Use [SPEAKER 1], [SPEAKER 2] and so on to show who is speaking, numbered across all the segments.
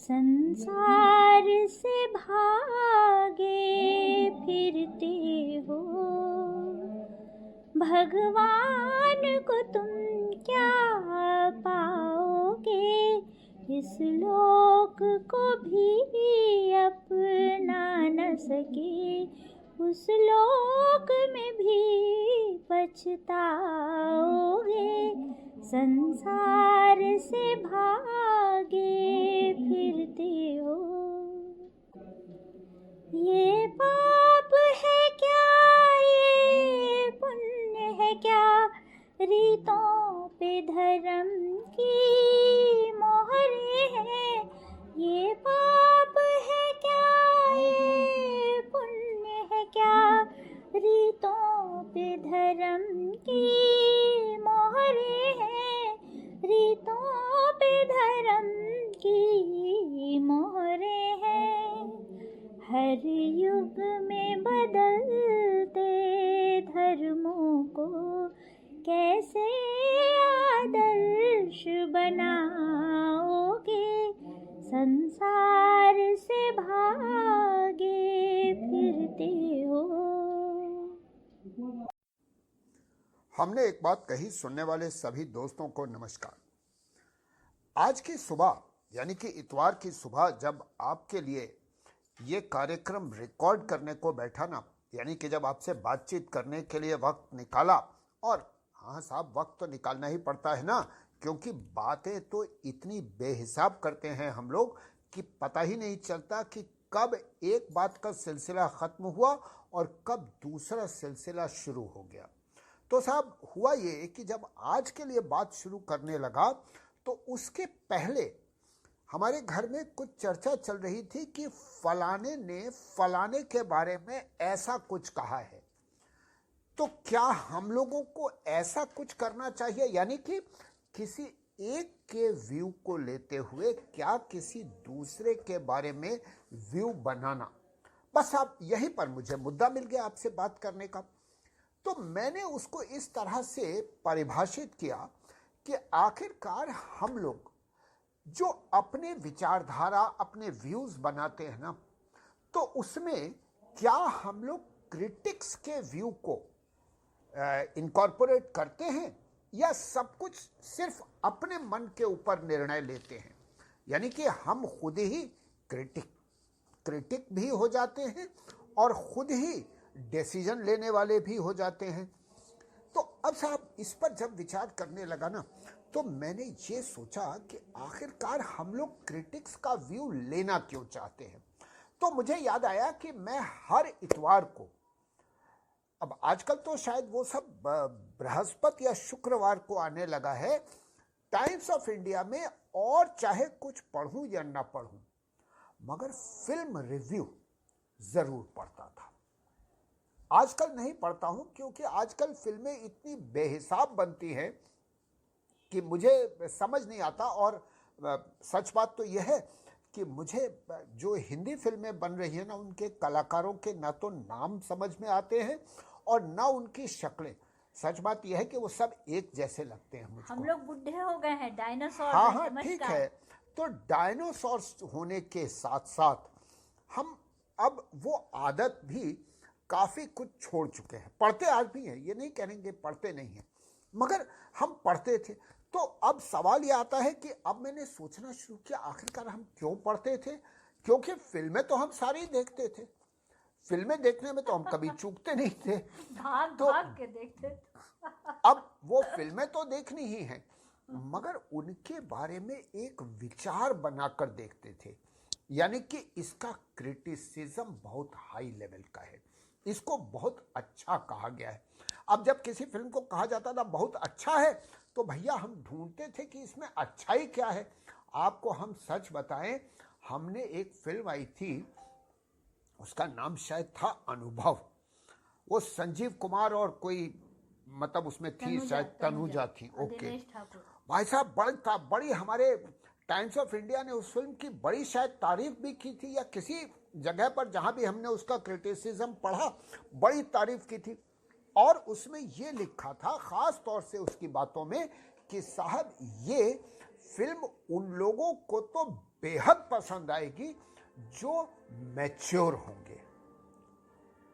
[SPEAKER 1] संसार से भागे फिरते हो, भगवान को तुम क्या पाओगे। इस लोक को भी अपना न सके, उस लोक में भी पछताओगे। संसार से भागे फिरते हो। ये पाप है क्या, ये पुण्य है क्या, रीतों पे धर्म की मोहरें हैं। ये पाप है क्या, ये पुण्य है क्या, रीतों पे धर्म की मोहरें हैं। रीतों पे धर्म की मोहरें हैं। हर युग में बदलते धर्मों को कैसे आदर्श बनाओगे। संसार से भागे फिरते हो।
[SPEAKER 2] हमने एक बात कही सुनने वाले सभी दोस्तों को नमस्कार। आज की सुबह यानी कि इतवार की सुबह जब आपके लिए ये कार्यक्रम रिकॉर्ड करने को बैठा ना, यानी कि जब आपसे बातचीत करने के लिए वक्त निकाला, और हाँ साहब वक्त तो निकालना ही पड़ता है ना, क्योंकि बातें तो इतनी बेहिसाब करते हैं हम लोग कि पता ही नहीं चलता कि कब एक बात का सिलसिला ख़त्म हुआ और कब दूसरा सिलसिला शुरू हो गया। तो साहब हुआ ये कि जब आज के लिए बात शुरू करने लगा तो उसके पहले हमारे घर में कुछ चर्चा चल रही थी कि फलाने ने फलाने के बारे में ऐसा कुछ कहा है, तो क्या हम लोगों को ऐसा कुछ करना चाहिए, यानी कि किसी एक के व्यू को लेते हुए क्या किसी दूसरे के बारे में व्यू बनाना। बस अब यहीं पर मुझे मुद्दा मिल गया आपसे बात करने का। तो मैंने उसको इस तरह से परिभाषित किया कि आखिरकार हम लोग जो अपने विचारधारा, अपने व्यूज बनाते हैं ना, तो उसमें क्या हम लोग क्रिटिक्स के व्यू को इनकॉर्पोरेट करते हैं या सब कुछ सिर्फ अपने मन के ऊपर निर्णय लेते हैं, यानी कि हम खुद ही क्रिटिक भी हो जाते हैं और खुद ही डिसीजन लेने वाले भी हो जाते हैं। तो अब साहब इस पर जब विचार करने लगा ना, तो मैंने ये सोचा कि आखिरकार हम लोग क्रिटिक्स का व्यू लेना क्यों चाहते हैं। तो मुझे याद आया कि मैं हर इतवार को, अब आजकल तो शायद वो सब बृहस्पति या शुक्रवार को आने लगा है, टाइम्स ऑफ इंडिया में, और चाहे कुछ पढ़ूं या ना पढ़ूं मगर फिल्म रिव्यू जरूर पढ़ता था। आजकल नहीं पढ़ता हूं क्योंकि आजकल फिल्में इतनी बेहिसाब बनती हैं कि मुझे समझ नहीं आता। और सच बात तो यह है कि मुझे जो हिंदी फिल्में बन रही हैं ना, उनके कलाकारों के ना तो नाम समझ में आते हैं और ना उनकी शक्लें। सच बात यह है कि वो सब एक जैसे लगते हैं मुझको।
[SPEAKER 1] हम लोग बुढ़े हो गए हैं, डायनासोर।
[SPEAKER 2] हाँ ठीक है। तो डायनासोर्स होने के साथ साथ हम अब वो आदत भी काफ़ी कुछ छोड़ चुके हैं। पढ़ते आज भी हैं, ये नहीं कहेंगे पढ़ते नहीं हैं, मगर हम पढ़ते थे। तो अब सवाल ये आता है कि अब मैंने सोचना शुरू किया आखिरकार हम क्यों पढ़ते थे, क्योंकि फिल्में तो हम सारी देखते थे। फिल्में देखने में तो हम कभी चूकते नहीं थे,
[SPEAKER 1] भाग के देखते थे।
[SPEAKER 2] अब वो फिल्में तो देखनी ही हैं, मगर उनके बारे में एक विचार बनाकर देखते थे, यानी कि इसका क्रिटिसिज्म बहुत हाई लेवल का है, इसको बहुत अच्छा कहा गया है। अब जब किसी फिल्म को कहा जाता था बहुत अच्छा है, तो भैया हम ढूंढते थे कि इसमें अच्छाई क्या है। आपको हम सच बताएं, हमने एक फिल्म आई थी, उसका नाम शायद था अनुभव, वो संजीव कुमार और कोई मतलब उसमें थी शायद तनुजा थी। ओके भाई साहब, बड़ी हमारे टाइम्स ऑफ इंडिया ने उस फिल्म की बड़ी शायद तारीफ भी की थी, या किसी जगह पर जहां भी हमने उसका क्रिटिसिज्म पढ़ा बड़ी तारीफ की थी। और उसमें ये लिखा था खास तौर से उसकी बातों में कि साहब ये फिल्म उन लोगों को तो बेहद पसंद आएगी जो मैच्योर होंगे।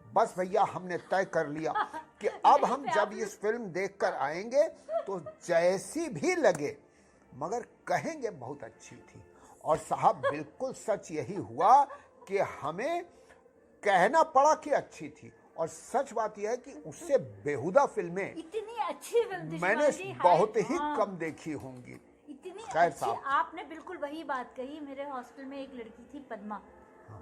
[SPEAKER 2] बस भैया हमने तय कर लिया कि अब हम जब इस फिल्म देखकर आएंगे तो जैसी भी लगे मगर कहेंगे बहुत अच्छी थी। और साहब बिल्कुल सच यही हुआ कि हमें कहना पड़ा कि अच्छी थी, और सच बात यह है कि उससे बेहुदा फिल्में
[SPEAKER 1] इतनी अच्छी फिल्म
[SPEAKER 2] मैंने
[SPEAKER 1] थी,
[SPEAKER 2] बहुत ही
[SPEAKER 1] हाँ,
[SPEAKER 2] कम देखी होंगी।
[SPEAKER 1] इतनी
[SPEAKER 2] खैर
[SPEAKER 1] अच्छी।
[SPEAKER 2] साहब,
[SPEAKER 1] आपने बिल्कुल वही बात कही। मेरे हॉस्टल में एक लड़की थी पद्मा,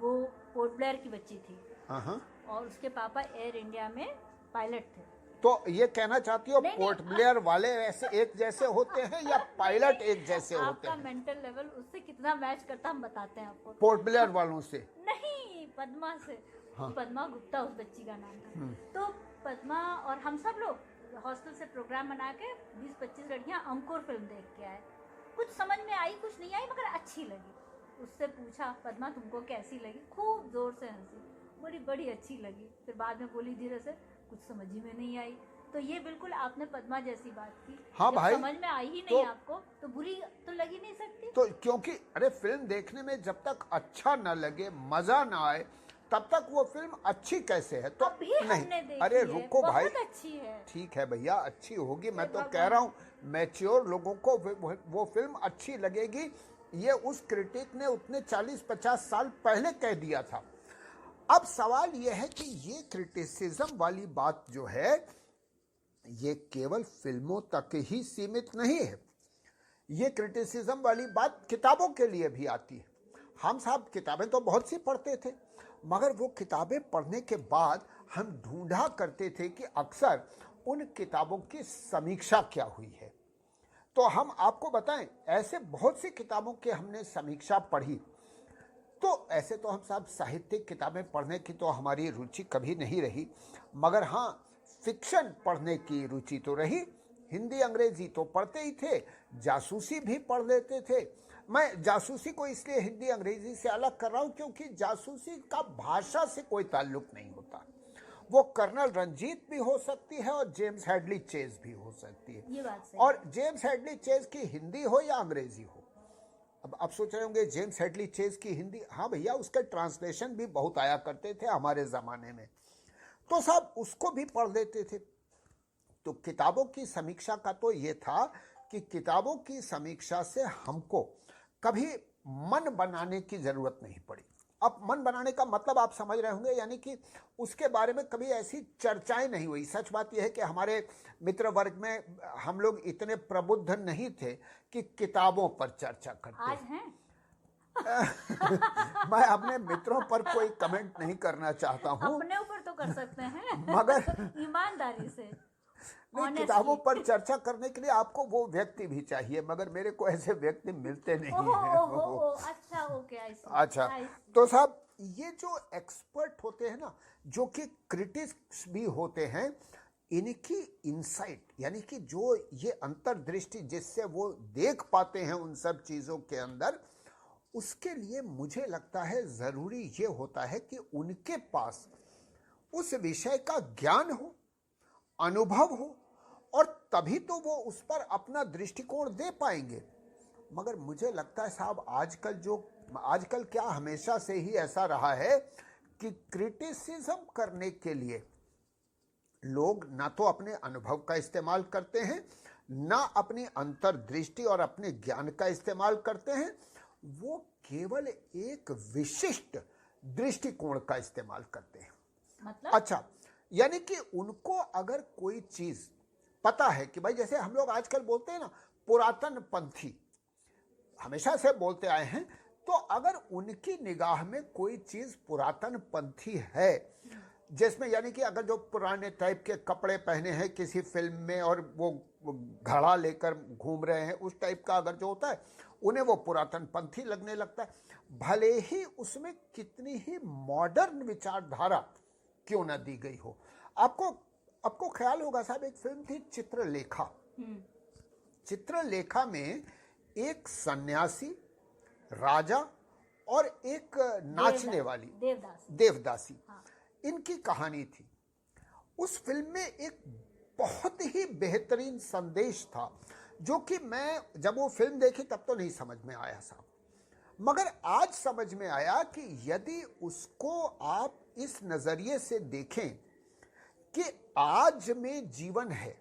[SPEAKER 1] वो पोर्ट ब्लेयर की बच्ची थी
[SPEAKER 2] हाँ,
[SPEAKER 1] और उसके पापा एयर इंडिया में पायलट थे।
[SPEAKER 2] तो ये कहना चाहती हो
[SPEAKER 1] नहीं,
[SPEAKER 2] पोर्ट ब्लेयर वाले ऐसे एक जैसे होते हैं या पायलट एक जैसे होते
[SPEAKER 1] आपका
[SPEAKER 2] हैं?
[SPEAKER 1] मेंटल लेवल उससे कितना मैच करता हम बताते हैं आपको।
[SPEAKER 2] पोर्ट ब्लेयर वालों से
[SPEAKER 1] नहीं, पद्मा से।
[SPEAKER 2] हाँ।
[SPEAKER 1] पद्मा गुप्ता उस बच्ची का नाम था। तो पद्मा और हम सब लोग हॉस्टल से प्रोग्राम बना के 20-25 लड़कियां अंकुर फिल्म देख के आए। कुछ समझ में आई, कुछ नहीं आई, मगर अच्छी लगी। उससे पूछा, पद्मा तुमको कैसी लगी? खूब जोर से हंसी, बड़ी बड़ी अच्छी लगी। फिर बाद में बोली धीरे से, कुछ समझ ही में नहीं आई। तो ये बिल्कुल आपने पद्मा जैसी बात की।
[SPEAKER 2] हाँ
[SPEAKER 1] जब
[SPEAKER 2] भाई,
[SPEAKER 1] समझ में आई ही
[SPEAKER 2] तो
[SPEAKER 1] नहीं आपको तो बुरी तो लगी नहीं सकती।
[SPEAKER 2] तो क्योंकि अरे फिल्म देखने में जब तक अच्छा ना लगे, मजा ना आए, तब तक वो फिल्म अच्छी कैसे है? तो
[SPEAKER 1] अभी हमने
[SPEAKER 2] नहीं,
[SPEAKER 1] देखी
[SPEAKER 2] अरे
[SPEAKER 1] है,
[SPEAKER 2] रुको भाई,
[SPEAKER 1] बहुत अच्छी है।
[SPEAKER 2] ठीक है भैया अच्छी होगी, मैं तो
[SPEAKER 1] भगवान।
[SPEAKER 2] कह रहा हूँ मैच्योर लोगों को वो फिल्म अच्छी लगेगी। ये उस क्रिटिक ने उतने 40-50 साल पहले कह दिया था। अब सवाल यह है कि ये क्रिटिसिज्म वाली बात जो है ये केवल फिल्मों तक ही सीमित नहीं है। ये क्रिटिसिज्म वाली बात किताबों के लिए भी आती है। हम साहब किताबें तो बहुत सी पढ़ते थे, मगर वो किताबें पढ़ने के बाद हम ढूंढा करते थे कि अक्सर उन किताबों की समीक्षा क्या हुई है। तो हम आपको बताएं, ऐसे बहुत सी किताबों की हमने समीक्षा पढ़ी। तो ऐसे तो हम साहब साहित्यिक किताबें पढ़ने की तो हमारी रुचि कभी नहीं रही, मगर हाँ फिक्शन पढ़ने की रुचि तो रही। हिंदी अंग्रेजी तो पढ़ते ही थे, जासूसी भी पढ़ लेते थे। मैं जासूसी को इसलिए हिंदी अंग्रेजी से अलग कर रहा हूँ क्योंकि जासूसी का भाषा से कोई ताल्लुक नहीं होता। वो कर्नल रंजीत भी हो सकती है और जेम्स हेडली चेज भी हो सकती है।
[SPEAKER 1] ये बात सही
[SPEAKER 2] और जेम्स हेडली चेज की हिंदी हो या अंग्रेजी हो। अब आप सोच रहे होंगे जेम्स हेडली चेज की हिंदी, हाँ भैया उसके ट्रांसलेशन भी बहुत आया करते थे हमारे ज़माने में, तो सब उसको भी पढ़ लेते थे। तो किताबों की समीक्षा का तो ये था कि किताबों की समीक्षा से हमको कभी मन बनाने की ज़रूरत नहीं पड़ी। अब मन बनाने का मतलब आप समझ रहे होंगे, यानी कि उसके बारे में कभी ऐसी चर्चाएं नहीं हुई। सच बात यह है कि हमारे मित्र वर्ग में हम लोग इतने प्रबुद्ध नहीं थे कि किताबों पर चर्चा करते।
[SPEAKER 1] आज हैं।
[SPEAKER 2] मैं अपने मित्रों पर कोई कमेंट नहीं करना चाहता हूँ,
[SPEAKER 1] अपने ऊपर तो कर सकते हैं
[SPEAKER 2] मगर
[SPEAKER 1] ईमानदारी से।
[SPEAKER 2] नहीं, किताबों पर चर्चा करने के लिए आपको वो व्यक्ति भी चाहिए, मगर मेरे को ऐसे व्यक्ति मिलते नहीं हैं।
[SPEAKER 1] अच्छा, ओके, आई सी।
[SPEAKER 2] अच्छा, तो साहब ये जो एक्सपर्ट होते हैं ना, जो कि क्रिटिक्स भी होते हैं, इनकी इंसाइट यानी कि जो ये अंतर्दृष्टि जिससे वो देख पाते हैं उन सब चीज़ों के अंदर, उसके लिए मुझे लगता है ज़रूरी ये होता है कि उनके पास उस विषय का ज्ञान हो, अनुभव हो, और तभी तो वो उस पर अपना दृष्टिकोण दे पाएंगे। मगर मुझे लगता है साहब आजकल क्या हमेशा से ही ऐसा रहा है कि क्रिटिसिज्म करने के लिए लोग ना तो अपने अनुभव का इस्तेमाल करते हैं, ना अपनी अंतर्दृष्टि और अपने ज्ञान का इस्तेमाल करते हैं। वो केवल एक विशिष्ट दृष्टिकोण का इस्तेमाल करते हैं।
[SPEAKER 1] मतलब?
[SPEAKER 2] अच्छा, यानी कि उनको अगर कोई चीज पता है कि भाई, जैसे हम लोग आजकल बोलते हैं ना पुरातन पंथी, हमेशा से बोलते आए हैं, तो अगर उनकी निगाह में कोई चीज पुरातन पंथी है, जिसमें यानी कि अगर जो पुराने टाइप के कपड़े पहने हैं किसी फिल्म में और वो घड़ा लेकर घूम रहे हैं, उस टाइप का अगर जो होता है, उन्हें वो पुरातन पंथी लगने लगता है, भले ही उसमें कितनी ही मॉडर्न विचारधारा क्यों न दी गई हो। आपको ख्याल होगा साहब, एक फिल्म थी चित्रलेखा। चित्रलेखा में एक सन्यासी, राजा और एक नाचने वाली देवदासी, इनकी कहानी थी। उस फिल्म में एक बहुत ही बेहतरीन संदेश था, जो कि मैं जब वो फिल्म देखी तब तो नहीं समझ में आया साहब। मगर आज समझ में आया कि यदि उसको आप इस नजरिए से देखें कि आज में जीवन है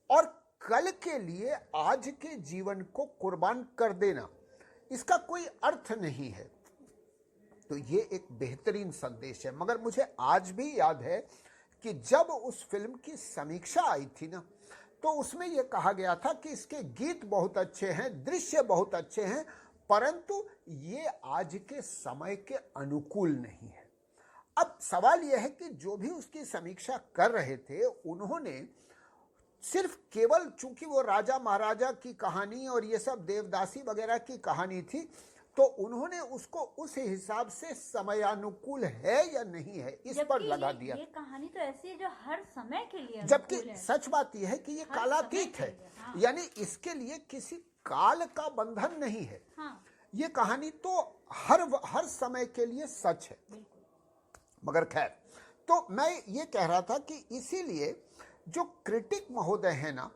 [SPEAKER 2] और कल के लिए आज के जीवन को कुर्बान कर देना, इसका कोई अर्थ नहीं है, तो ये एक बेहतरीन संदेश है। मगर मुझे आज भी याद है कि जब उस फिल्म की समीक्षा आई थी ना, तो उसमें यह कहा गया था कि इसके गीत बहुत अच्छे हैं, दृश्य बहुत अच्छे हैं, परंतु ये आज के समय के अनुकूल नहीं है। अब सवाल यह है कि जो भी उसकी समीक्षा कर रहे थे, उन्होंने सिर्फ केवल चूंकि वो राजा महाराजा की कहानी और ये सब देवदासी वगैरह की कहानी थी, तो उन्होंने उसको उस हिसाब से समयानुकूल है या नहीं है इस पर लगा दिया।
[SPEAKER 1] ये कहानी तो ऐसी है जो हर समय के लिए
[SPEAKER 2] जबकि
[SPEAKER 1] अनुकूल है।
[SPEAKER 2] सच बात यह है कि ये कालातीत है,
[SPEAKER 1] हाँ।
[SPEAKER 2] यानी इसके लिए किसी काल का बंधन नहीं है।
[SPEAKER 1] हाँ।
[SPEAKER 2] ये कहानी तो हर समय के लिए सच है। मगर खैर, तो मैं ये कह रहा था कि इसीलिए जो क्रिटिक महोदय है ना,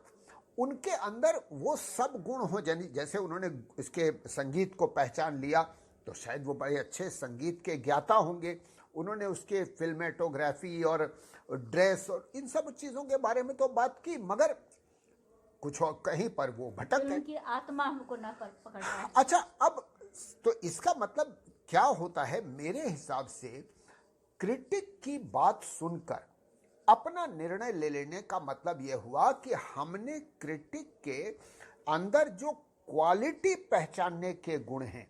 [SPEAKER 2] उनके अंदर वो सब गुण हो, जैसे उन्होंने इसके संगीत को पहचान लिया, तो शायद वो बड़े अच्छे संगीत के ज्ञाता होंगे। उन्होंने उसके फिल्मेटोग्राफी और ड्रेस और इन सब चीज़ों के बारे में तो बात की, मगर कुछ और कहीं पर वो भटक गए।
[SPEAKER 1] उनकी आत्मा हमको ना पकड़ पाए।
[SPEAKER 2] अच्छा, अब तो इसका मतलब क्या होता है? मेरे हिसाब से क्रिटिक की बात सुनकर अपना निर्णय ले लेने का मतलब यह हुआ कि हमने क्रिटिक के अंदर जो क्वालिटी पहचानने के गुण हैं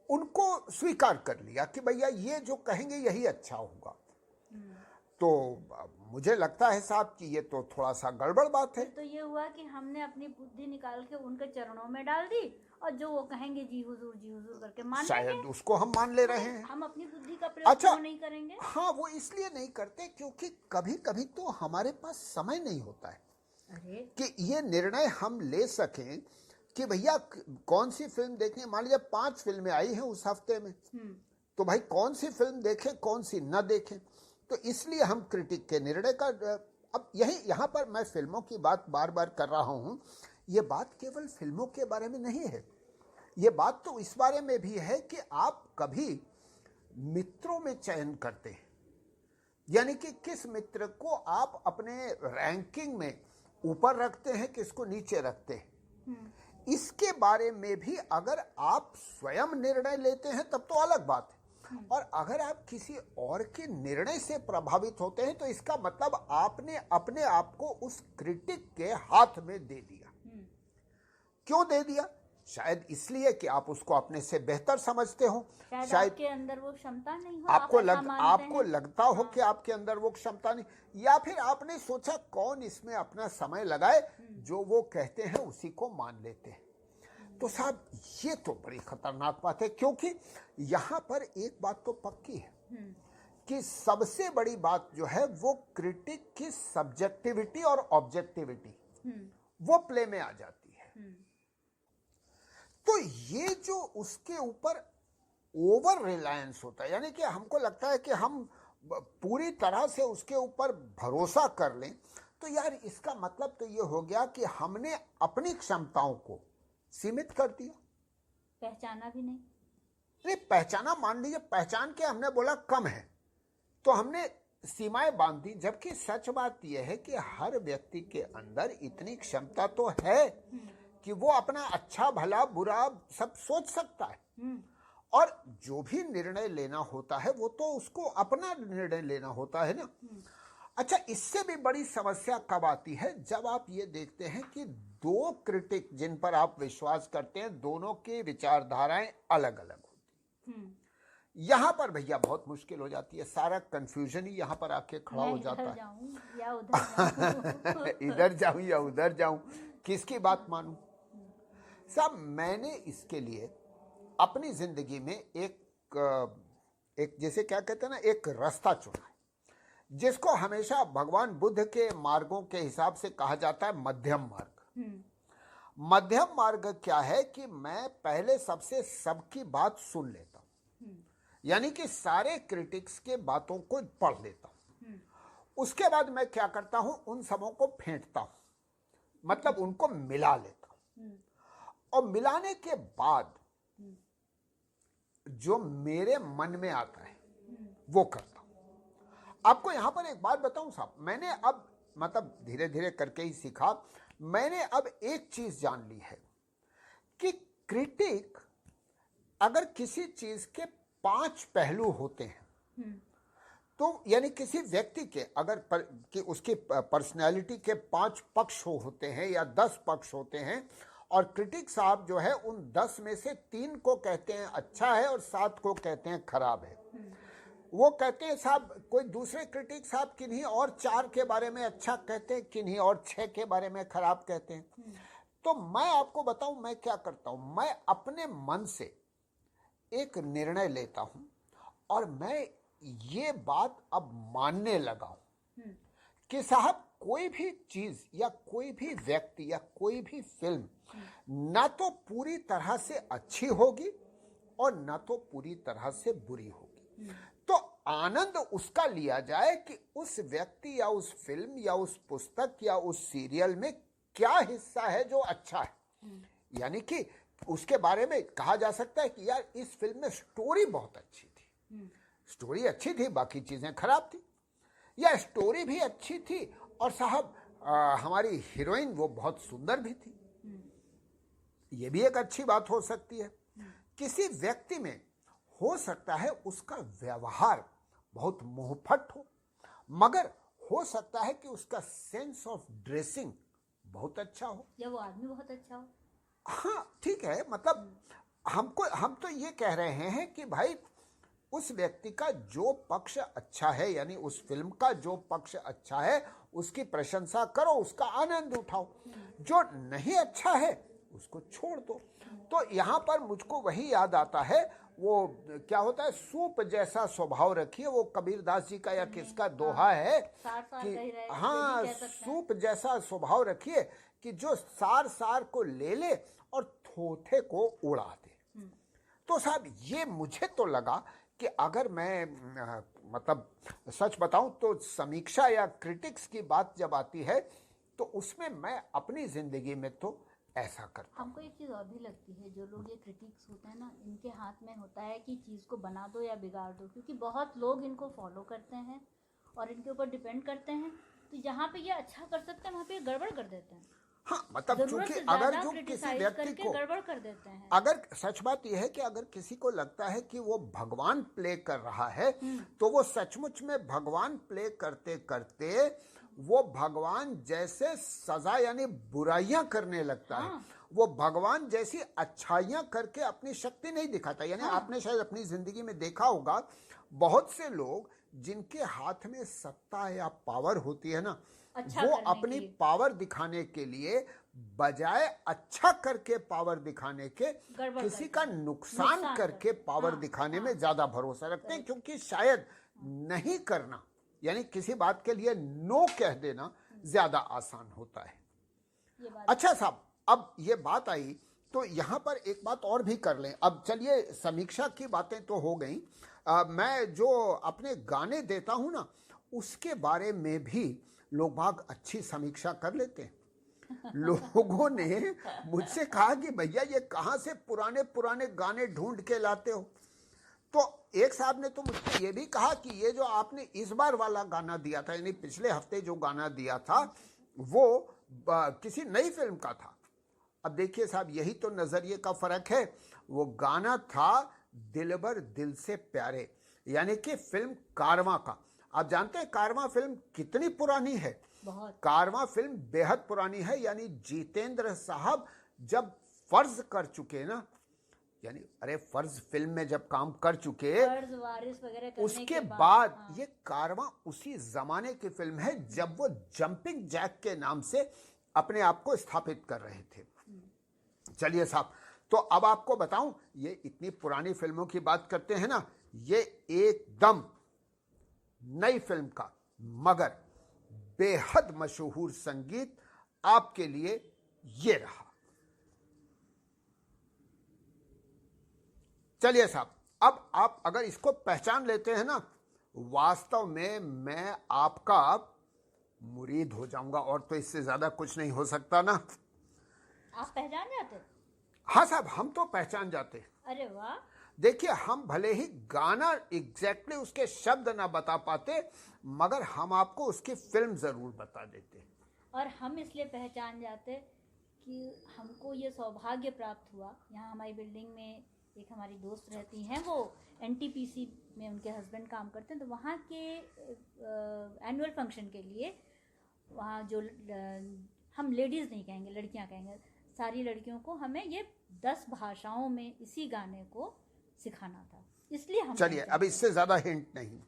[SPEAKER 2] उनको स्वीकार कर लिया कि भैया ये जो कहेंगे यही अच्छा होगा। तो मुझे लगता है साहब कि ये तो थोड़ा सा गड़बड़ बात है।
[SPEAKER 1] तो ये हुआ कि हमने अपनी बुद्धि निकाल के उनके चरणों में डाल दी और जो वो कहेंगे जी हुजूर करके मान लेंगे।
[SPEAKER 2] शायद उसको हम मान ले रहे हैं।
[SPEAKER 1] हम अपनी बुद्धि का प्रयोग क्यों नहीं करेंगे?
[SPEAKER 2] हाँ, वो इसलिए नहीं करते क्योंकि कभी कभी तो हमारे पास समय नहीं होता है कि ये निर्णय हम ले सकें कि भैया कौन सी फिल्म देखनी है। मान लीजिए 5 फिल्में आई हैं उस हफ्ते में, तो भाई कौन सी फिल्म देखें कौन सी न देखें। तो इसलिए हम क्रिटिक के निर्णय का, अब यहाँ पर मैं फिल्मों की बात बार बार कर रहा हूँ। ये बात केवल फिल्मों के बारे में नहीं है, ये बात तो इस बारे में भी है कि आप कभी मित्रों में चयन करते हैं, यानी कि किस मित्र को आप अपने रैंकिंग में ऊपर रखते हैं, किसको नीचे रखते हैं। इसके बारे में भी अगर आप स्वयं निर्णय लेते हैं तब तो अलग बात है, और अगर आप किसी और के निर्णय से प्रभावित होते हैं तो इसका मतलब आपने अपने आप को उस क्रिटिक के हाथ में दे दिया। क्यों दे दिया? शायद इसलिए कि आप उसको अपने से बेहतर समझते हो, शायद
[SPEAKER 1] आपके अंदर वो क्षमता नहीं हो,
[SPEAKER 2] आपको लगता हो कि आपके अंदर वो क्षमता नहीं, या फिर आपने सोचा कौन इसमें अपना समय लगाए, जो वो कहते हैं उसी को मान लेते हैं। तो साहब ये तो बड़ी खतरनाक बात है, क्योंकि यहाँ पर एक बात तो पक्की है कि सबसे बड़ी बात जो है वो क्रिटिक की सब्जेक्टिविटी और ऑब्जेक्टिविटी वो प्ले में आ जाती है। तो ये जो उसके ऊपर ओवर रिलायंस होता है, यानी कि हमको लगता है कि हम पूरी तरह से उसके ऊपर भरोसा कर लें, तो यार इसका मतलब तो ये हो गया कि हमने अपनी क्षमताओं को सीमित कर दिया,
[SPEAKER 1] पहचाना भी नहीं।
[SPEAKER 2] नहीं पहचाना, मान लीजिए पहचान के हमने बोला कम है तो हमने सीमाएं बांध दी, जबकि सच बात यह है कि हर व्यक्ति के अंदर इतनी क्षमता तो है कि वो अपना अच्छा भला बुरा सब सोच सकता है, और जो भी निर्णय लेना होता है वो तो उसको अपना निर्णय लेना होता है ना। अच्छा, इससे भी बड़ी समस्या कब आती है? जब आप ये देखते हैं कि 2 क्रिटिक जिन पर आप विश्वास करते हैं, दोनों की विचारधाराएं अलग अलग होती हैं। यहाँ पर भैया बहुत मुश्किल हो जाती है, सारा कंफ्यूजन ही यहाँ पर आके खड़ा हो जाता है।
[SPEAKER 1] या उधर
[SPEAKER 2] इधर जाऊं या उधर जाऊं, किसकी बात मानूं? साहब मैंने इसके लिए अपनी जिंदगी में एक जैसे क्या कहते हैं ना, एक रास्ता चुना है, जिसको हमेशा भगवान बुद्ध के मार्गों के हिसाब से कहा जाता है मध्यम मार्ग। मध्यम मार्ग क्या है कि मैं पहले सबसे सबकी बात सुन लेता हूं, यानी कि सारे क्रिटिक्स के बातों को पढ़ लेता हूं। उसके बाद मैं क्या करता हूं, उन सबों को फेंटता हूं, मतलब उनको मिला लेता हूं, और मिलाने के बाद जो मेरे मन में आता है वो करता हूं। आपको यहां पर एक बात बताऊं साहब, मैंने अब मतलब धीरे धीरे करके ही सीखा, मैंने अब एक चीज जान ली है कि क्रिटिक अगर किसी चीज के 5 पहलू होते हैं तो यानी किसी व्यक्ति के अगर कि उसकी पर्सनैलिटी के 5 पक्ष होते हैं या 10 पक्ष होते हैं, और क्रिटिक साहब जो है उन 10 में से 3 को कहते हैं अच्छा है और 7 को कहते हैं खराब है। वो कहते हैं साहब, कोई दूसरे क्रिटिक साहब किन्हीं और 4 के बारे में अच्छा कहते हैं, किन्हीं और 6 के बारे में खराब कहते हैं। तो मैं आपको बताऊं मैं क्या करता हूं, मैं अपने मन से एक निर्णय लेता हूं और मैं ये बात अब मानने लगा हूं कि साहब कोई भी चीज या कोई भी व्यक्ति या कोई भी फिल्म ना तो पूरी तरह से अच्छी होगी और ना तो पूरी तरह से बुरी होगी। तो आनंद उसका लिया जाए कि उस व्यक्ति या उस फिल्म या उस पुस्तक या उस सीरियल में क्या हिस्सा है जो अच्छा है। यानी कि उसके बारे में कहा जा सकता है कि यार इस फिल्म में स्टोरी बहुत अच्छी थी, स्टोरी अच्छी थी, बाकी चीजें खराब थी, या स्टोरी भी अच्छी थी और साहब हमारी हीरोइन वो बहुत सुंदर भी थी। ये भी एक अच्छी बात हो सकती है। किसी व्यक्ति में हो सकता है उसका व्यवहार बहुत मुंहफट हो, मगर हो सकता है कि उसका सेंस ऑफ ड्रेसिंग बहुत अच्छा हो,
[SPEAKER 1] या वो आदमी बहुत अच्छा हो।
[SPEAKER 2] हाँ ठीक है, मतलब हम तो ये कह रहे हैं कि भाई उस व्यक्ति का जो पक्ष अच्छा है, यानी उस फिल्म का जो पक्ष अच्छा है उसकी प्रशंसा करो, उसका आनंद उठाओ। जो नहीं अच्छा है उसको छोड़ दो। तो यहाँ पर मुझको वही याद आता है, वो क्या होता है, सूप जैसा स्वभाव रखिए, वो कबीरदास जी का या किसका दोहा है कि हाँ, सूप जैसा स्वभाव रखिए कि जो सार सार को ले ले और थोथे को उड़ा दे। तो साहब ये मुझे तो लगा कि अगर मैं मतलब सच बताऊं तो समीक्षा या क्रिटिक्स की बात जब आती है तो उसमें मैं अपनी जिंदगी में तो ऐसा करता हूं।
[SPEAKER 1] हमको एक चीज़ और भी लगती है, जो लोग ये क्रिटिक्स होते हैं ना, इनके हाथ में होता है कि चीज़ को बना दो या बिगाड़ दो, क्योंकि बहुत लोग इनको फॉलो करते हैं और इनके ऊपर डिपेंड करते हैं। तो जहाँ पे ये अच्छा कर सकते हैं वहाँ पे ये गड़बड़ कर देते हैं।
[SPEAKER 2] हाँ मतलब चूंकि अगर जो किसी व्यक्ति को
[SPEAKER 1] गड़बड़ कर देते हैं,
[SPEAKER 2] अगर सच बात यह है कि अगर किसी को लगता है कि वो भगवान प्ले कर रहा है तो वो सचमुच में भगवान प्ले करते करते वो भगवान जैसे सजा यानी बुराइयां करने लगता है, वो भगवान जैसी अच्छाइयां करके अपनी शक्ति नहीं दिखाता। यानी आपने शायद अपनी जिंदगी में देखा होगा, बहुत से लोग जिनके हाथ में सत्ता या पावर होती है ना,
[SPEAKER 1] अच्छा
[SPEAKER 2] वो अपनी पावर दिखाने के लिए बजाय अच्छा करके पावर दिखाने के किसी का नुकसान करके पावर दिखाने में ज्यादा भरोसा रखते हैं, क्योंकि शायद नहीं करना यानी किसी बात के लिए नो कह देना ज्यादा आसान होता है। अच्छा साहब, अब ये बात आई तो यहाँ पर एक बात और भी कर लें। अब चलिए समीक्षा की बातें तो हो गई, मैं जो अपने गाने देता हूँ ना उसके बारे में भी लोग भाग अच्छी समीक्षा कर लेते हैं। लोगों ने मुझसे कहा कि भैया ये कहाँ से पुराने पुराने गाने ढूंढ के लाते हो। तो एक साहब ने तो मुझसे ये भी कहा कि ये जो आपने इस बार वाला गाना दिया था, यानी पिछले हफ्ते जो गाना दिया था वो किसी नई फिल्म का था। अब देखिए साहब, यही तो नजरिए का फर्क है। वो गाना था दिलबर दिल से प्यारे, यानी कि फिल्म कारवां का। आप जानते हैं कारवां फिल्म कितनी पुरानी है? कारवां फिल्म बेहद पुरानी है। यानी जितेंद्र साहब जब फर्ज कर चुके ना, यानी अरे फर्ज फिल्म में जब काम कर चुके,
[SPEAKER 1] फर्ज वारिस वगैरह करने
[SPEAKER 2] उसके बाद ये कारवां उसी जमाने की फिल्म है जब वो जंपिंग जैक के नाम से अपने आप को स्थापित कर रहे थे। चलिए साहब, तो अब आपको बताऊं, ये इतनी पुरानी फिल्मों की बात करते हैं ना, ये एकदम नई फिल्म का मगर बेहद मशहूर संगीत आपके लिए ये रहा। चलिए साहब, अब आप अगर इसको पहचान लेते हैं ना, वास्तव में मैं आपका मुरीद हो जाऊंगा, और तो इससे ज्यादा कुछ नहीं हो सकता ना।
[SPEAKER 1] आप पहचान जाते?
[SPEAKER 2] हाँ साहब, हम तो पहचान जाते।
[SPEAKER 1] अरे वाह।
[SPEAKER 2] देखिए, हम भले ही गाना एग्जैक्टली उसके शब्द ना बता पाते, मगर हम आपको उसकी फिल्म जरूर बता देते।
[SPEAKER 1] और हम इसलिए पहचान जाते कि हमको ये सौभाग्य प्राप्त हुआ। यहाँ हमारी बिल्डिंग में एक हमारी दोस्त रहती हैं, वो NTPC में उनके हस्बैंड काम करते हैं, तो वहाँ के एनुअल फंक्शन के लिए वहाँ जो हम लेडीज़ नहीं कहेंगे, लड़कियाँ कहेंगे, सारी लड़कियों को हमें ये 10 भाषाओं में इसी गाने को सिखाना था, इसलिए हम
[SPEAKER 2] चलिए, अब इससे ज्यादा हिंट नहीं।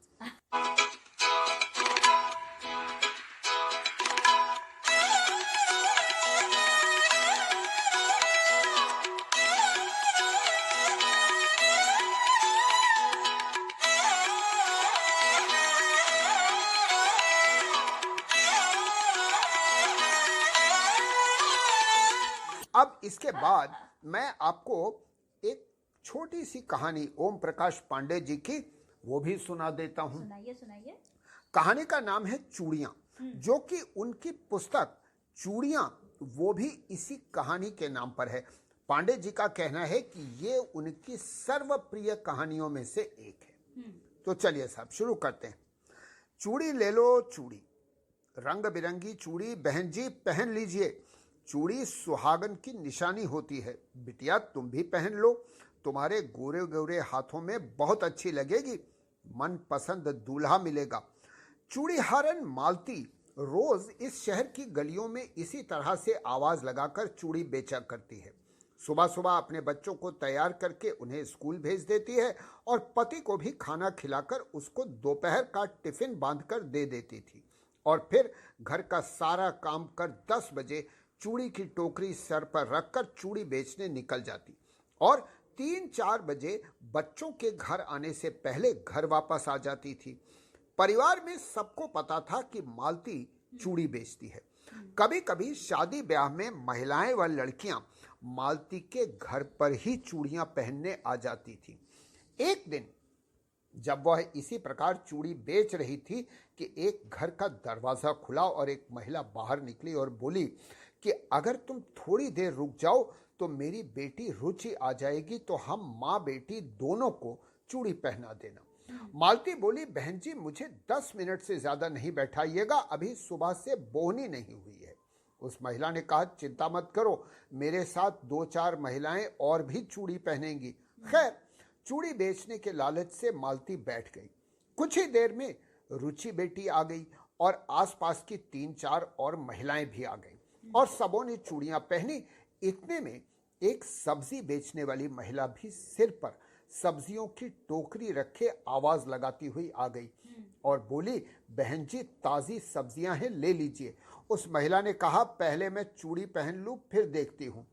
[SPEAKER 2] अब इसके बाद मैं आपको एक छोटी सी कहानी ओम प्रकाश पांडे जी की वो भी सुना देता हूं।
[SPEAKER 1] सुनाइए सुनाइए।
[SPEAKER 2] कहानी का नाम है चूड़ियां, जो कि उनकी पुस्तक चूड़ियां वो भी इसी कहानी के नाम पर है। पांडे जी का कहना है कि ये उनकी सर्वप्रिय कहानियों में से एक है। तो चलिए साहब शुरू करते हैं। चूड़ी ले लो चूड़ी, रंग बिरंगी चूड़ी बहन जी पहन लीजिए, चूड़ी सुहागन की निशानी होती है, बिटिया तुम भी पहन लो, तुम्हारे गोरे गोरे हाथों में बहुत अच्छी लगेगी, मन पसंद दूल्हा मिलेगा। चूड़ी हारन मालती रोज इस शहर की गलियों में इसी तरह से आवाज लगाकर चूड़ी बेचा करती है। सुबह सुबह अपने बच्चों को तैयार करके उन्हें स्कूल भेज देती है और पति को भी खाना खिलाकर उसको दोपहर का टिफिन बांधकर दे देती थी, और फिर घर का सारा काम कर 10 बजे चूड़ी की टोकरी सर पर रखकर चूड़ी बेचने निकल जाती और 3-4 बजे बच्चों के घर आने से पहले घर वापस आ जाती थी। परिवार में सबको पता था कि मालती चूड़ी बेचती है। कभी कभी शादी ब्याह में महिलाएं व लड़कियां मालती के घर पर ही चूड़ियां पहनने आ जाती थी। एक दिन जब वह इसी प्रकार चूड़ी बेच रही थी कि एक घर का दरवाजा खुला और एक महिला बाहर निकली और बोली कि अगर तुम थोड़ी देर रुक जाओ तो मेरी बेटी रुचि आ जाएगी, तो हम माँ बेटी दोनों को चूड़ी पहना देना। मालती बोली, बहन जी मुझे 10 मिनट से ज्यादा नहीं बैठाइएगा, अभी सुबह से बोहनी नहीं हुई है। उस महिला ने कहा, चिंता मत करो, मेरे साथ 2-4 महिलाएं और भी चूड़ी पहनेंगी। खैर, चूड़ी बेचने के लालच से मालती बैठ गई। कुछ ही देर में रुचि बेटी आ गई और आसपास की 3-4 और महिलाएं भी आ गईं और सबों ने चूड़ियां पहनी। इतने में एक सब्जी बेचने वाली महिला भी सिर पर सब्जियों की टोकरी रखे आवाज लगाती हुई आ गई और बोली, बहन जी ताजी सब्जियां हैं, ले लीजिए। उस महिला ने कहा, पहले मैं चूड़ी पहन लूं फिर देखती हूं।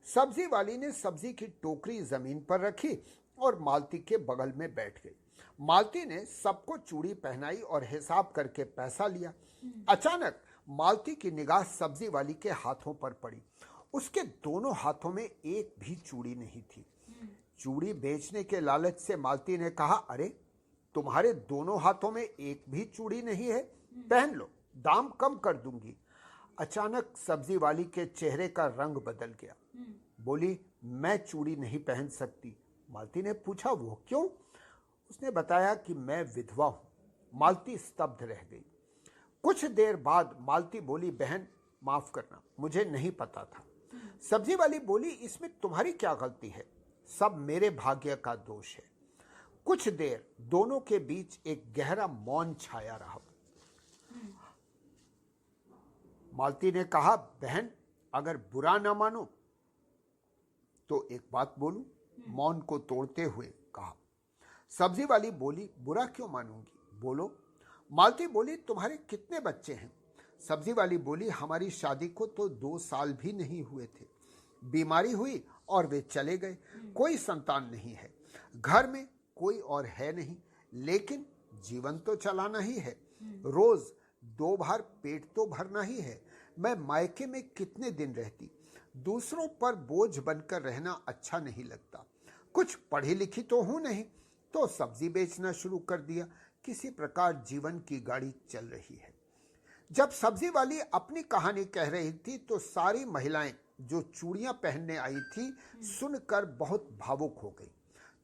[SPEAKER 2] सब्जी वाली ने सब्जी की टोकरी जमीन पर रखी और मालती के बगल में बैठ गई। मालती ने सबको चूड़ी पहनाई और हिसाब करके पैसा लिया। अचानक मालती की निगाह सब्जी वाली के हाथों पर पड़ी। उसके दोनों हाथों में एक भी चूड़ी नहीं थी। चूड़ी बेचने के लालच से मालती ने कहा, अरे तुम्हारे दोनों हाथों में एक भी चूड़ी नहीं है, पहन लो, दाम कम कर दूंगी। अचानक सब्जी वाली के चेहरे का रंग बदल गया। बोली, मैं चूड़ी नहीं पहन सकती। मालती ने पूछा, वो क्यों? उसने बताया कि मैं विधवा हूं। मालती स्तब्ध रह गई। कुछ देर बाद मालती बोली, बहन माफ करना, मुझे नहीं पता था। सब्जी वाली बोली, इसमें तुम्हारी क्या गलती है, सब मेरे भाग्य का दोष है। कुछ देर दोनों के बीच एक गहरा मौन छाया रहा। मालती ने कहा, बहन अगर बुरा ना मानो तो एक बात बोलूं। मौन को तोड़ते हुए कहा। सब्जी वाली बोली, बुरा क्यों मानूंगी, बोलो। मालती बोली, तुम्हारे कितने बच्चे हैं? सब्जी वाली बोली, हमारी शादी को तो 2 साल भी नहीं हुए थे, बीमारी हुई और वे चले गए, कोई संतान नहीं है, घर में कोई और है नहीं, लेकिन जीवन तो चलाना ही है, रोज 2 बार पेट तो भरना ही है। मैं मायके में कितने दिन रहती, दूसरों पर बोझ बनकर रहना अच्छा नहीं लगता। कुछ पढ़ी लिखी तो हूं नहीं, तो सब्जी बेचना शुरू कर दिया। किसी प्रकार जीवन की गाड़ी चल रही है। जब सब्जी वाली अपनी कहानी कह रही थी तो सारी महिलाएं जो चूड़ियां पहनने आई थी सुनकर बहुत भावुक हो गई।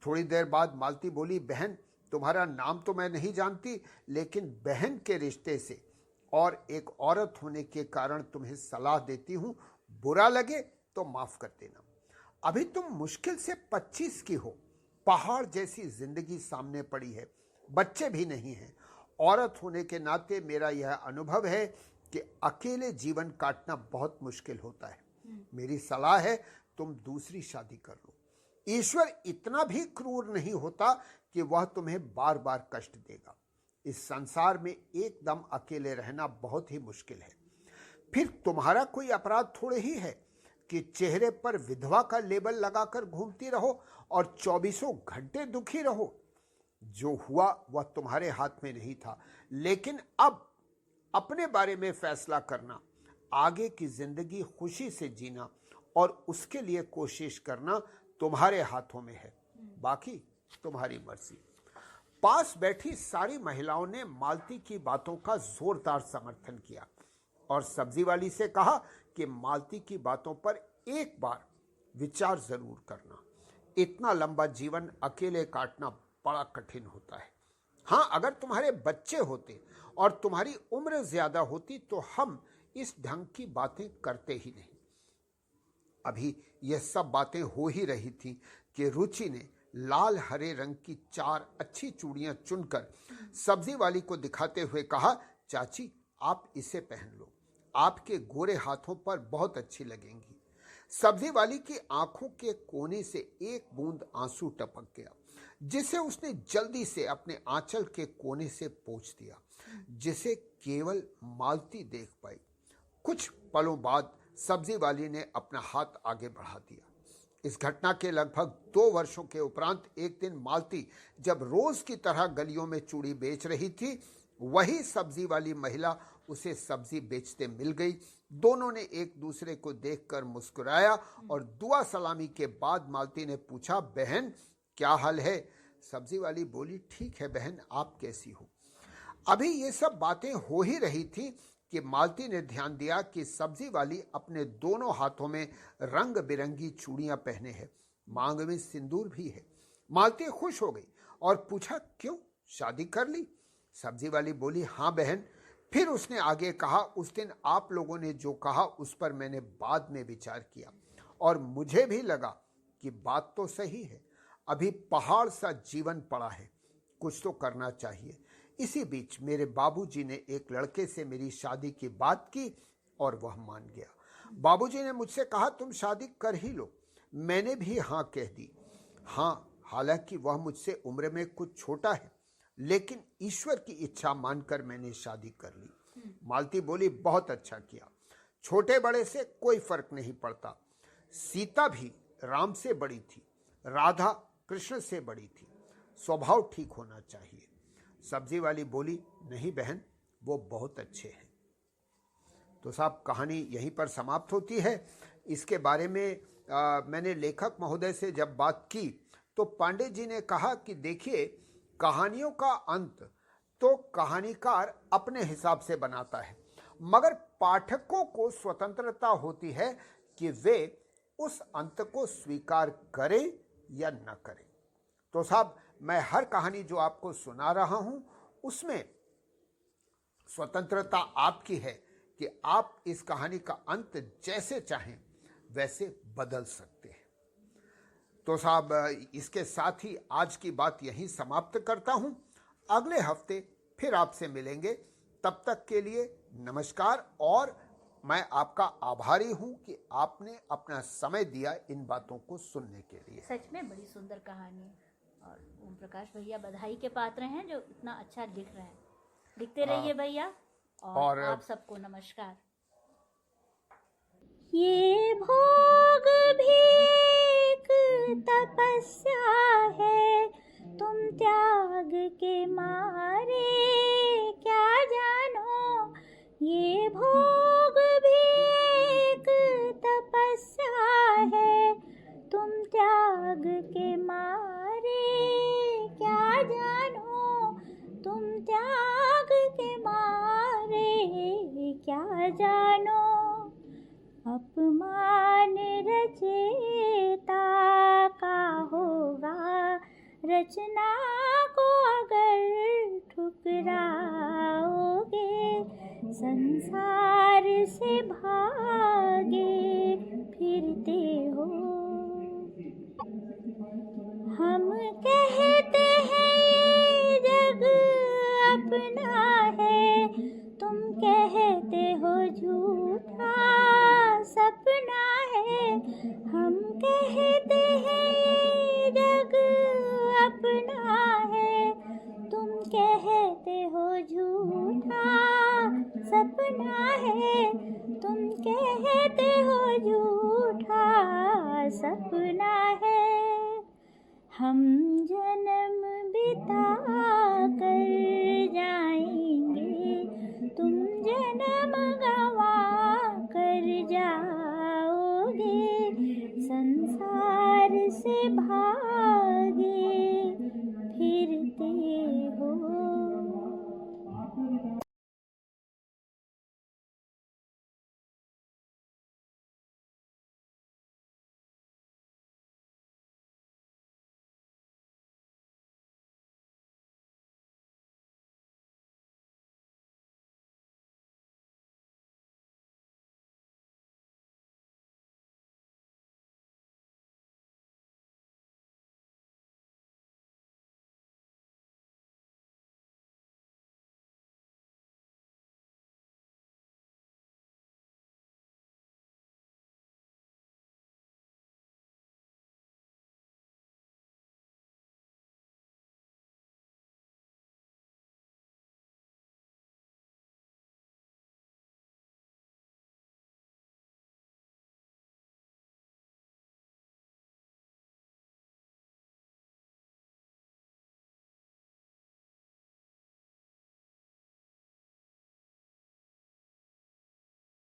[SPEAKER 2] थोड़ी देर बाद मालती बोली, बहन तुम्हारा नाम तो मैं नहीं जानती, लेकिन बहन के रिश्ते से और एक औरत होने के कारण तुम्हें सलाह देती हूं, बुरा लगे तो माफ कर देना। अभी तुम मुश्किल से 25 की हो, पहाड़ जैसी जिंदगी सामने पड़ी है, बच्चे भी नहीं हैं। औरत होने के नाते मेरा यह अनुभव है कि अकेले जीवन काटना बहुत मुश्किल होता है। मेरी सलाह है तुम दूसरी शादी कर लो। ईश्वर इतना भी क्रूर नहीं होता कि वह तुम्हें बार बार कष्ट देगा। इस संसार में एकदम अकेले रहना बहुत ही मुश्किल है। फिर तुम्हारा कोई अपराध थोड़े ही है कि चेहरे पर विधवा का लेबल लगाकर घूमती रहो और 24 घंटे दुखी रहो। जो हुआ वह तुम्हारे हाथ में नहीं था, लेकिन अब अपने बारे में फैसला करना, आगे की जिंदगी खुशी से जीना और उसके लिए कोशिश करना तुम्हारे हाथों में है, बाकी तुम्हारी मर्जी। पास बैठी सारी महिलाओं ने मालती की बातों का जोरदार समर्थन किया और सब्जी वाली से कहा कि मालती की बातों पर एक बार विचार जरूर करना। इतना लंबा जीवन अकेले काटना बड़ा कठिन होता है। हाँ, अगर तुम्हारे बच्चे होते और तुम्हारी उम्र ज्यादा होती तो हम इस ढंग की बातें करते ही नहीं। अभी यह सब बातें हो ही रही थी कि रुचि ने लाल हरे रंग की 4 अच्छी चूड़ियां चुनकर सब्जी वाली को दिखाते हुए कहा, चाची आप इसे पहन लो, आपके गोरे हाथों पर बहुत अच्छी लगेंगी। सब्जी वाली की आंखों के कोने से एक बूंद आंसू टपक गया, जिसे उसने जल्दी से अपने आंचल के कोने से पोंछ दिया, जिसे केवल मालती देख पाई। कुछ पलों बाद सब्जी वाली ने अपना हाथ आगे बढ़ा दिया। इस घटना के लगभग 2 वर्षों के उपरांत एक दिन मालती जब रोज की तरह गलियों में चूड़ी बेच रही थी, वही सब्जी वाली महिला उसे सब्जी बेचते मिल गई। दोनों ने एक दूसरे को देखकर मुस्कुराया और दुआ सलामी के बाद मालती ने पूछा, बहन क्या हाल है? सब्जी वाली बोली, ठीक है बहन, आप कैसी हो? अभी ये सब बातें हो ही रही थी कि मालती ने ध्यान दिया कि सब्जी वाली अपने दोनों हाथों में रंग बिरंगी चूड़ियां पहने हैं, मांग में सिंदूर भी है। मालती खुश हो गई और पूछा, क्यों, शादी कर ली? सब्जी वाली बोली, हाँ बहन। फिर उसने आगे कहा, उस दिन आप लोगों ने जो कहा उस पर मैंने बाद में विचार किया और मुझे भी लगा कि बात तो सही है। अभी पहाड़ सा जीवन पड़ा है, कुछ तो करना चाहिए। इसी बीच मेरे बाबूजी ने एक लड़के से मेरी शादी की बात की और वह मान गया। बाबूजी ने मुझसे कहा, तुम शादी कर ही लो। मैंने भी हाँ कह दी। हाँ, हालांकि वह मुझसे उम्र में कुछ छोटा है, लेकिन ईश्वर की इच्छा मानकर मैंने शादी कर ली। मालती बोली, बहुत अच्छा किया, छोटे बड़े से कोई फर्क नहीं पड़ता। सीता भी राम से बड़ी थी, राधा कृष्ण से बड़ी थी, स्वभाव ठीक होना चाहिए। सब्जी वाली बोली, नहीं बहन, वो बहुत अच्छे हैं। तो साहब, कहानी यहीं पर समाप्त होती है। इसके बारे में मैंने लेखक महोदय से जब बात की तो पांडे जी ने कहा कि देखिए, कहानियों का अंत तो कहानीकार अपने हिसाब से बनाता है, मगर पाठकों को स्वतंत्रता होती है कि वे उस अंत को स्वीकार करें या न करें। तो साहब, मैं हर कहानी जो आपको सुना रहा हूं उसमें स्वतंत्रता आपकी है कि आप इस कहानी का अंत जैसे चाहें वैसे बदल सकते हैं। तो साहब, इसके साथ ही आज की बात यहीं समाप्त करता हूं। अगले हफ्ते फिर आपसे मिलेंगे। तब तक के लिए नमस्कार और मैं आपका आभारी हूं कि आपने अपना समय दिया इन बातों को सुनने के लिए।
[SPEAKER 1] सच में बड़ी सुंदर कहानी है और ओम प्रकाश भैया बधाई के पात्र हैं जो इतना अच्छा लिख रहे हैं। लिखते रहिए भैया और आप सबको नमस्कार।
[SPEAKER 3] ये भोग भी एक तपस्या है, तुम त्याग के मारे क्या जानो। ये भोग भी एक तपस्या है, तुम त्याग के मारे क्या जानो। तुम त्याग के मारे क्या जानो। अपमान रचेता का होगा, रचना को अगर ठुकराओगे, संसार से भागे फिरते हो। हम कहते हैं ये जग अपना है, तुम कहते हो झूठा सपना है। हम कहते हैं ये जग अपना है, तुम कहते हो झूठा सपना है। तुम कहते हो झूठा सपना है। हम जन्म बिता